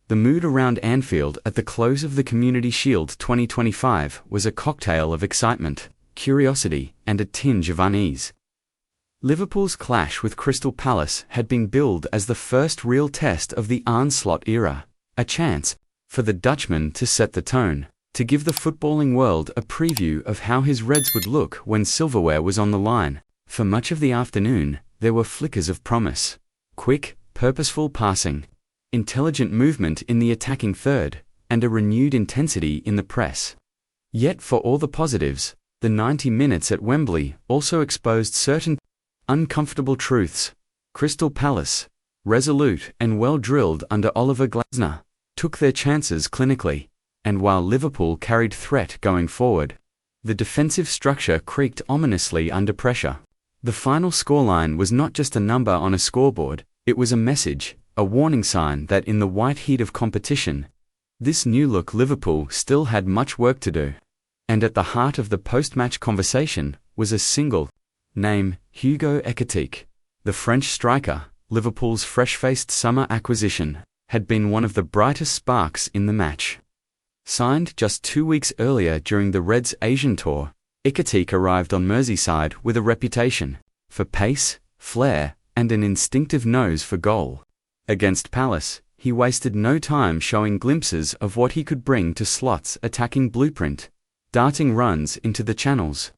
The mood around Anfield at the close of the Community Shield 2025 was a cocktail of excitement, curiosity, and a tinge of unease. Liverpool's clash with Crystal Palace had been billed as the first real test of the Arne Slot era, a chance for the Dutchman to set the tone, to give the footballing world a preview of how his Reds would look when silverware was on the line. For much of the afternoon, there were flickers of promise. Quick, purposeful passing, intelligent movement in the attacking third, and a renewed intensity in the press. Yet for all the positives, the 90 minutes at Wembley also exposed certain uncomfortable truths. Crystal Palace, resolute and well-drilled under Oliver Glasner, took their chances clinically, and while Liverpool carried threat going forward, the defensive structure creaked ominously under pressure. The final scoreline was not just a number on a scoreboard, it was a message, a warning sign that in the white heat of competition, this new-look Liverpool still had much work to do. And at the heart of the post-match conversation was a single name, Hugo Ekitike. The French striker, Liverpool's fresh-faced summer acquisition, had been one of the brightest sparks in the match. Signed just 2 weeks earlier during the Reds' Asian tour, Ekitike arrived on Merseyside with a reputation for pace, flair, and an instinctive nose for goal. Against Palace, he wasted no time showing glimpses of what he could bring to Slot's attacking blueprint, darting runs into the channels,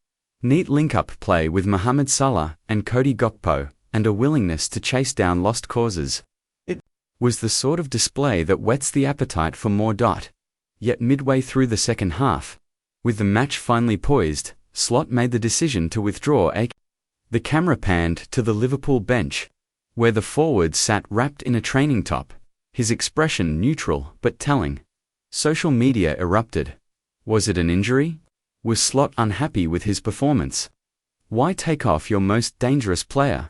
neat link-up play with Mohamed Salah and Cody Gakpo, and a willingness to chase down lost causes. It was the sort of display that whets the appetite for more. Yet midway through the second half, with the match finally poised, Slot made the decision to withdraw. The camera panned to the Liverpool bench, where the forward sat wrapped in a training top, his expression neutral but telling. Social media erupted. Was it an injury? Was Slot unhappy with his performance? Why take off your most dangerous player?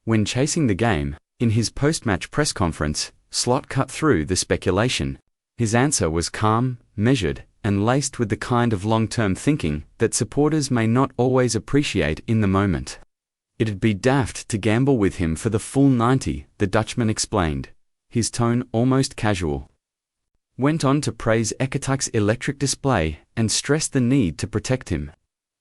When chasing the game, in his post-match press conference, Slot cut through the speculation. His answer was calm, measured, and laced with the kind of long-term thinking that supporters may not always appreciate in the moment. It'd be daft to gamble with him for the full 90, the Dutchman explained, his tone almost casual. Went on to praise Ekitike's electric display and stressed the need to protect him,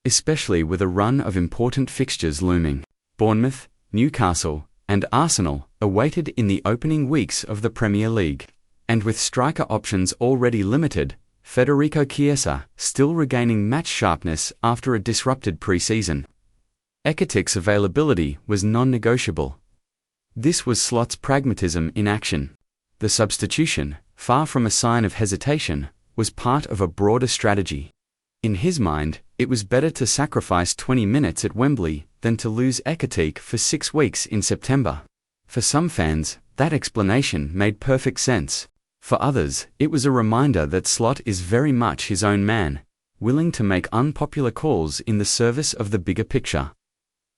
especially with a run of important fixtures looming. Bournemouth, Newcastle, and Arsenal awaited in the opening weeks of the Premier League, and with striker options already limited, Federico Chiesa still regaining match sharpness after a disrupted pre-season. Ekitike's availability was non-negotiable. This was Slot's pragmatism in action. The substitution, far from a sign of hesitation, was part of a broader strategy. In his mind, it was better to sacrifice 20 minutes at Wembley than to lose Ekitike for 6 weeks in September. For some fans, that explanation made perfect sense. For others, it was a reminder that Slot is very much his own man, willing to make unpopular calls in the service of the bigger picture.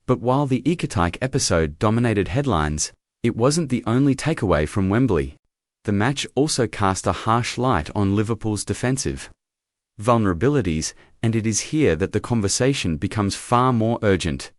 But while the Ekitike episode dominated headlines, it wasn't the only takeaway from Wembley. The match also cast a harsh light on Liverpool's defensive vulnerabilities, and it is here that the conversation becomes far more urgent.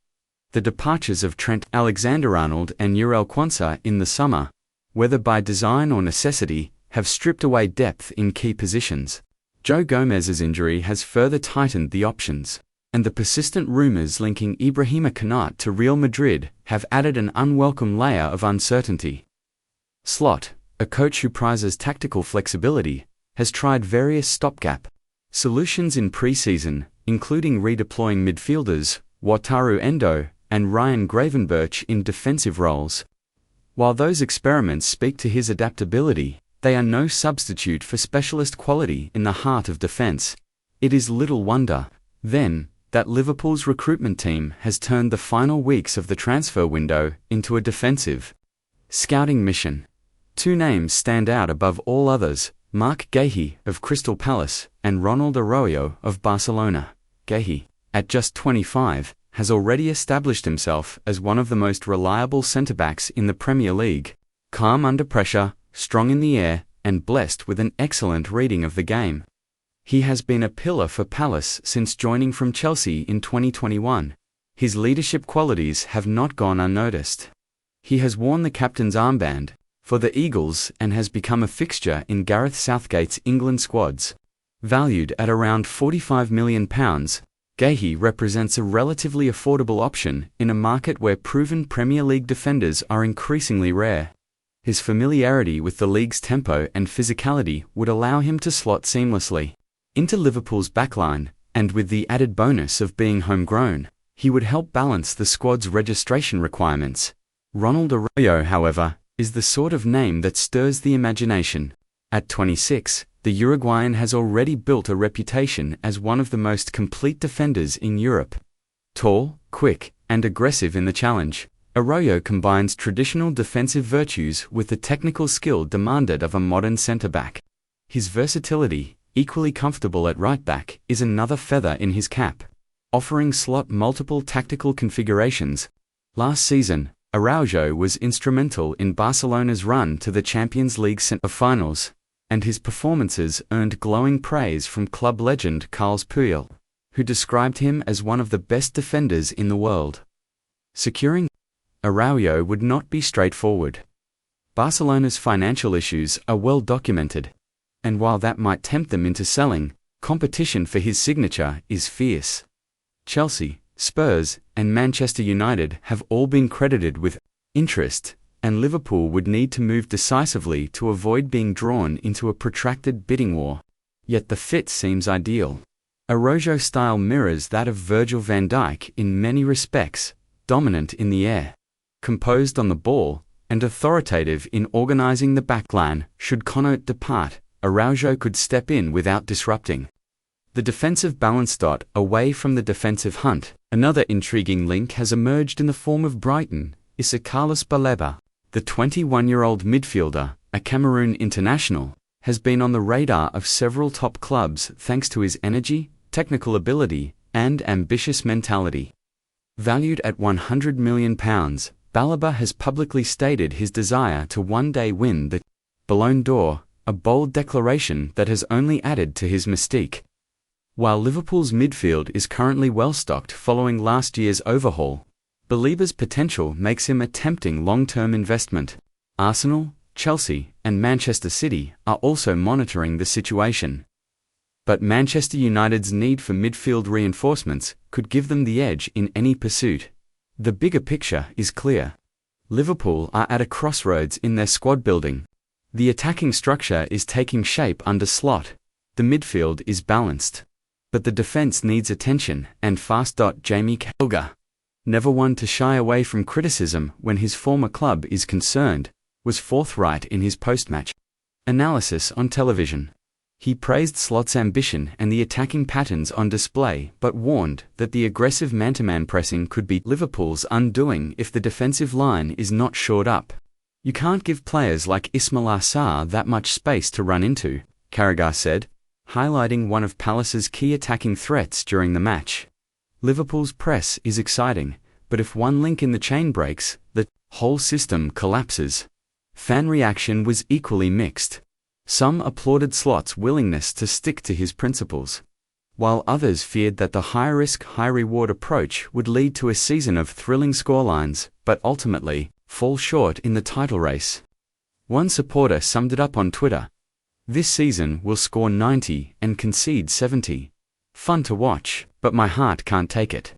The departures of Trent Alexander-Arnold and Jurel Quansah in the summer, whether by design or necessity, have stripped away depth in key positions. Joe Gomez's injury has further tightened the options, and the persistent rumours linking Ibrahima Konate to Real Madrid have added an unwelcome layer of uncertainty. Slot, a coach who prizes tactical flexibility, has tried various stopgap solutions in pre-season, including redeploying midfielders, Wataru Endo and Ryan Gravenberch in defensive roles. While those experiments speak to his adaptability, they are no substitute for specialist quality in the heart of defense. It is little wonder, then, that Liverpool's recruitment team has turned the final weeks of the transfer window into a defensive scouting mission. 2 names stand out above all others: Marc Guéhi of Crystal Palace and Ronald Arroyo of Barcelona. Guéhi, at just 25, has already established himself as one of the most reliable centre-backs in the Premier League. Calm under pressure, strong in the air, and blessed with an excellent reading of the game. He has been a pillar for Palace since joining from Chelsea in 2021. His leadership qualities have not gone unnoticed. He has worn the captain's armband, for the Eagles and has become a fixture in Gareth Southgate's England squads. Valued at around £45 million, Guéhi represents a relatively affordable option in a market where proven Premier League defenders are increasingly rare. His familiarity with the league's tempo and physicality would allow him to slot seamlessly into Liverpool's backline, and with the added bonus of being homegrown, he would help balance the squad's registration requirements. Ronald Arroyo, however, is the sort of name that stirs the imagination. At 26, the Uruguayan has already built a reputation as one of the most complete defenders in Europe. Tall, quick, and aggressive in the challenge, Arroyo combines traditional defensive virtues with the technical skill demanded of a modern centre-back. His versatility, equally comfortable at right-back, is another feather in his cap, offering slot multiple tactical configurations. Last season, Araujo was instrumental in Barcelona's run to the Champions League semi-finals, and his performances earned glowing praise from club legend Carles Puyol, who described him as one of the best defenders in the world. Securing Araujo would not be straightforward. Barcelona's financial issues are well documented, and while that might tempt them into selling, competition for his signature is fierce. Chelsea, Spurs, and Manchester United have all been credited with interest, and Liverpool would need to move decisively to avoid being drawn into a protracted bidding war. Yet the fit seems ideal. Araujo's style mirrors that of Virgil van Dijk in many respects, dominant in the air, composed on the ball, and authoritative in organising the backline. Should Connaught depart, Araujo could step in without disrupting the defensive balance. Away from the defensive hunt, another intriguing link has emerged in the form of Brighton. Isak Baleba, the 21-year-old midfielder, a Cameroon international, has been on the radar of several top clubs thanks to his energy, technical ability, and ambitious mentality. Valued at £100 million, Baleba has publicly stated his desire to one day win the Ballon d'Or, a bold declaration that has only added to his mystique. While Liverpool's midfield is currently well-stocked following last year's overhaul, Baleba's potential makes him a tempting long-term investment. Arsenal, Chelsea, and Manchester City are also monitoring the situation. But Manchester United's need for midfield reinforcements could give them the edge in any pursuit. The bigger picture is clear. Liverpool are at a crossroads in their squad building. The attacking structure is taking shape under Slot. The midfield is balanced. But the defense needs attention and fast. Jamie Carragher, never one to shy away from criticism when his former club is concerned, was forthright in his post-match analysis on television. He praised Slot's ambition and the attacking patterns on display, but warned that the aggressive man-to-man pressing could be Liverpool's undoing if the defensive line is not shored up. You can't give players like Ismaila Sarr that much space to run into, Carragher said, highlighting one of Palace's key attacking threats during the match. Liverpool's press is exciting, but if one link in the chain breaks, the whole system collapses. Fan reaction was equally mixed. Some applauded Slot's willingness to stick to his principles, while others feared that the high-risk, high-reward approach would lead to a season of thrilling scorelines, but ultimately fall short in the title race. One supporter summed it up on Twitter: "This season we'll score 90 and concede 70. Fun to watch, but my heart can't take it."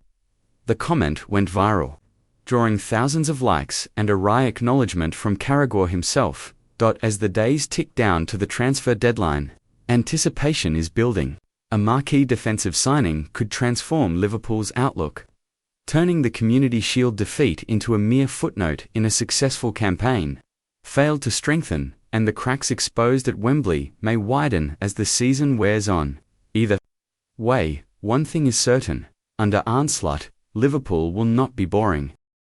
The comment went viral, drawing thousands of likes and a wry acknowledgement from Carragher himself. As the days tick down to the transfer deadline, anticipation is building. A marquee defensive signing could transform Liverpool's outlook, turning the Community Shield defeat into a mere footnote in a successful campaign. Failed to strengthen, and the cracks exposed at Wembley may widen as the season wears on. Either way, one thing is certain: under Arne Slot, Liverpool will not be boring.